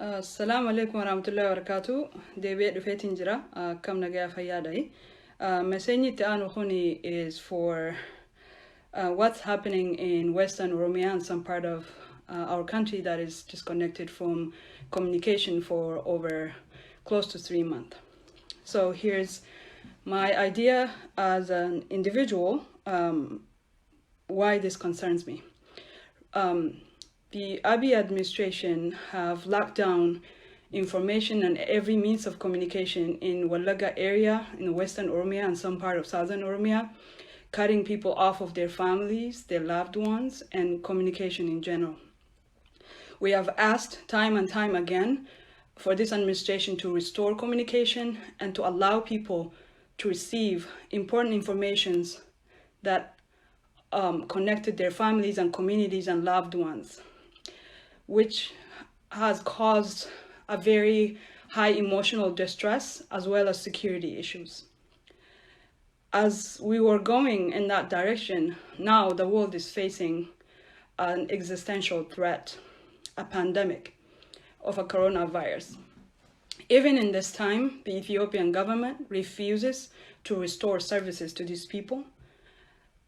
Assalamu alaikum warahmatullahi wabarakatuh. Deebi'ee dhufeetiin jira. Akkam nagaa fayyaadha. Message ta'anu khuni is for what's happening in Western Oromia and some part of our country that is disconnected from communication for over close to 3 months. So here's my idea as an individual, why this concerns me. The Abiy administration have locked down information and every means of communication in Wallaga area, in Western Oromia and some part of Southern Oromia, cutting people off of their families, their loved ones, and communication in general. We have asked time and time again for this administration to restore communication and to allow people to receive important informations that connected their families and communities and loved ones, which has caused a very high emotional distress as well as security issues. As we were going in that direction, now the world is facing an existential threat, a pandemic of a coronavirus. Even in this time, the Ethiopian government refuses to restore services to these people,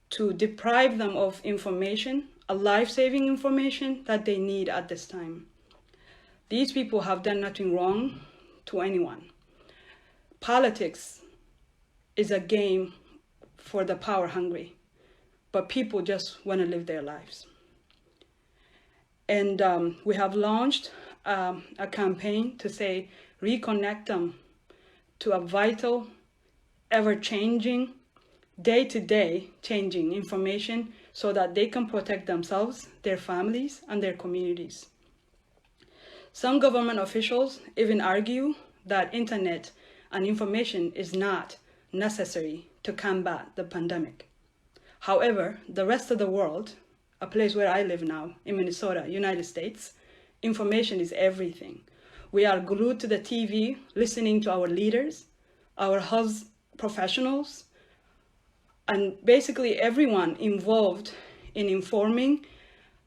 to deprive them of information, a life-saving information that they need at this time. These people have done nothing wrong to anyone. Politics is a game for the power-hungry, but people just want to live their lives. And we have launched a campaign to say, reconnect them to a vital, ever-changing, day-to-day changing information so that they can protect themselves, their families, and their communities. Some government officials even argue that internet and information is not necessary to combat the pandemic. However, the rest of the world, a place where I live now, in Minnesota, United States, information is everything. We are glued to the TV, listening to our leaders, our health professionals, and basically everyone involved in informing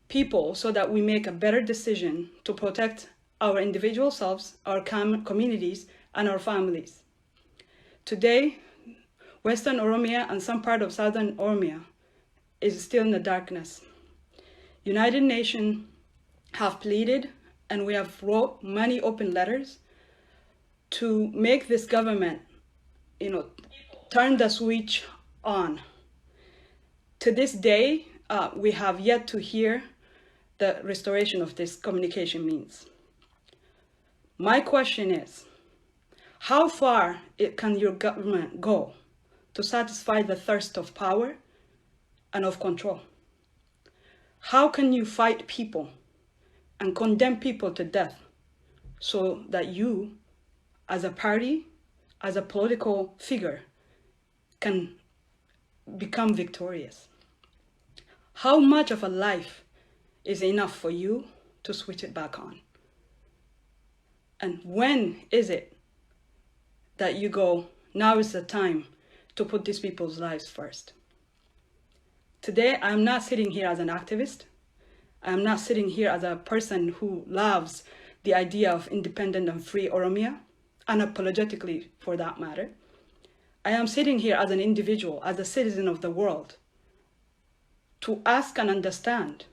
people so that we make a better decision to protect our individual selves, our communities, and our families. Today, Western Oromia and some part of Southern Oromia is still in the darkness. United Nations have pleaded, and we have wrote many open letters to make this government, turn the switch on. To this day, we have yet to hear the restoration of this communication means. My question is, how far can your government go to satisfy the thirst of power and of control? How can you fight people and condemn people to death so that you, as a party, as a political figure, can become victorious? How much of a life is enough for you to switch it back on? And when is it that you go, now is the time to put these people's lives first? Today, I'm not sitting here as an activist. I'm not sitting here as a person who loves the idea of independent and free Oromia, unapologetically for that matter. I am sitting here as an individual, as a citizen of the world, to ask and understand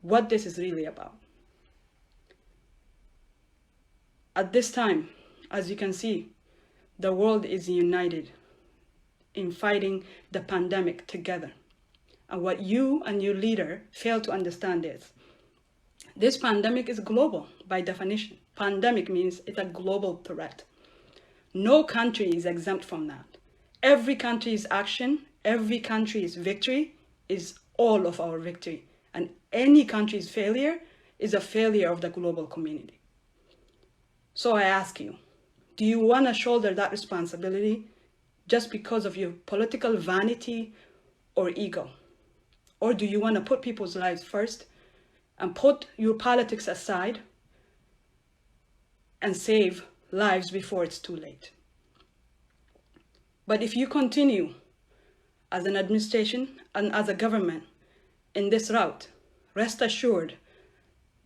what this is really about. At this time, as you can see, the world is united in fighting the pandemic together. And what you and your leader fail to understand is, this pandemic is global by definition. Pandemic means it's a global threat. No country is exempt from that. Every country's action, every country's victory is all of our victory. And any country's failure is a failure of the global community. So I ask you, do you want to shoulder that responsibility just because of your political vanity or ego? Or do you want to put people's lives first and put your politics aside and save lives before it's too late? But if you continue as an administration and as a government in this route, rest assured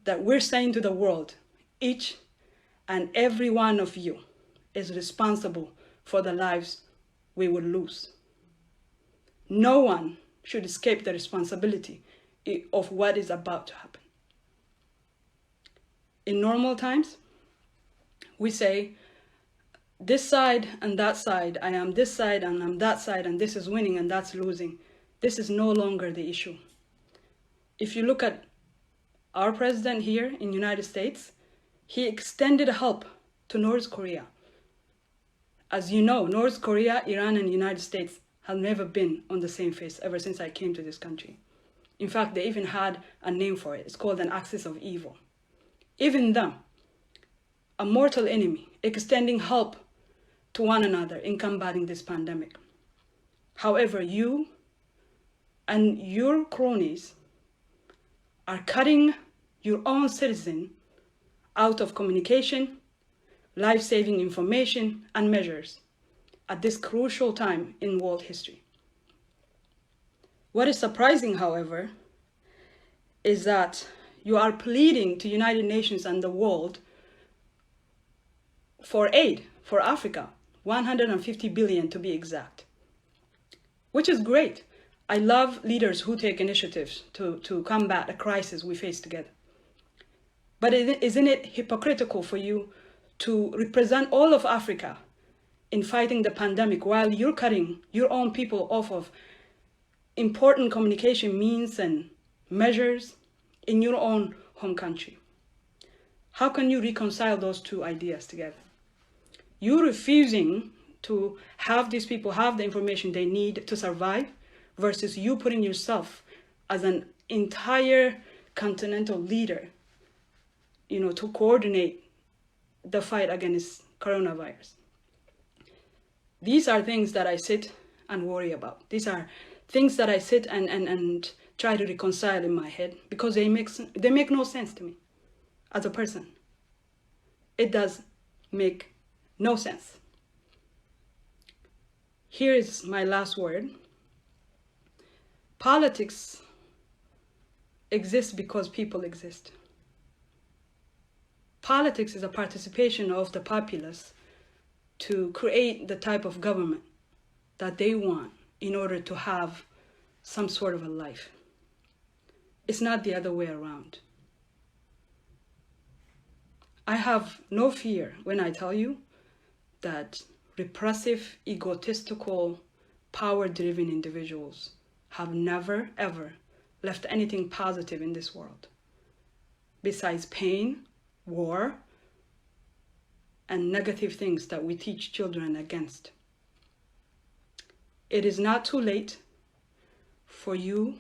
that we're saying to the world, each and every one of you is responsible for the lives we will lose. No one should escape the responsibility of what is about to happen. In normal times, we say, this side and that side, I am this side and I'm that side, and this is winning and that's losing. This is no longer the issue. If you look at our president here in the United States, he extended help to North Korea. As you know, North Korea, Iran, and the United States have never been on the same face ever since I came to this country. In fact, they even had a name for it. It's called an axis of evil. Even them, a mortal enemy, extending help to one another in combating this pandemic. However, you and your cronies are cutting your own citizen out of communication, life-saving information, and measures at this crucial time in world history. What is surprising, however, is that you are pleading to United Nations and the world for aid for Africa, 150 billion to be exact, which is great. I love leaders who take initiatives to combat a crisis we face together. But isn't it hypocritical for you to represent all of Africa in fighting the pandemic while you're cutting your own people off of important communication means and measures in your own home country? How can you reconcile those two ideas together? You're refusing to have these people have the information they need to survive versus you putting yourself as an entire continental leader, to coordinate the fight against coronavirus. These are things that I sit and worry about. These are things that I sit and try to reconcile in my head because they make no sense to me as a person. It does make no sense. Here is my last word. Politics exists because people exist. Politics is a participation of the populace to create the type of government that they want in order to have some sort of a life. It's not the other way around. I have no fear when I tell you that repressive, egotistical, power-driven individuals have never, ever left anything positive in this world besides pain, war, and negative things that we teach children against. It is not too late for you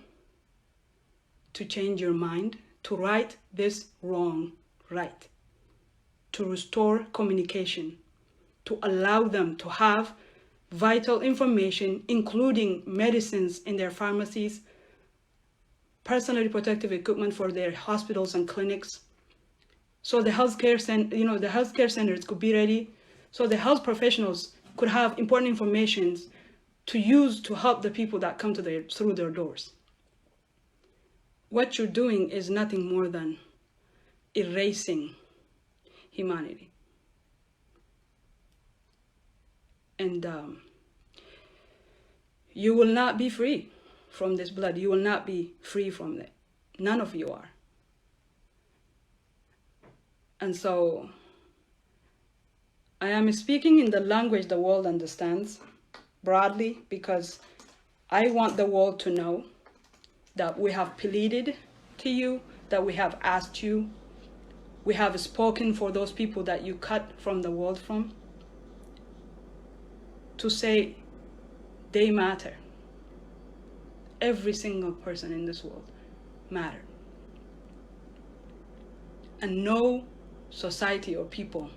to change your mind, to right this wrong right, to restore communication, to allow them to have vital information, including medicines in their pharmacies, personal protective equipment for their hospitals and clinics, so the healthcare centers could be ready, so the health professionals could have important information to use to help the people that come through their doors. What you're doing is nothing more than erasing humanity. And you will not be free from this blood. You will not be free from it. None of you are. And so I am speaking in the language the world understands broadly because I want the world to know that we have pleaded to you, that we have asked you, we have spoken for those people that you cut from the world from, to say they matter. Every single person in this world matters. And no society or people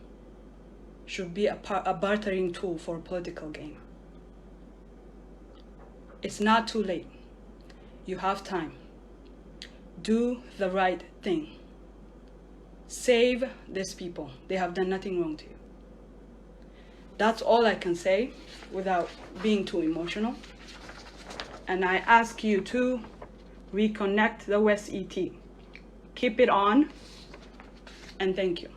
should be a bartering tool for political gain. It's not too late. You have time. Do the right thing. Save these people. They have done nothing wrong to you. That's all I can say without being too emotional. And I ask you to reconnect the West ET. Keep it on, and thank you.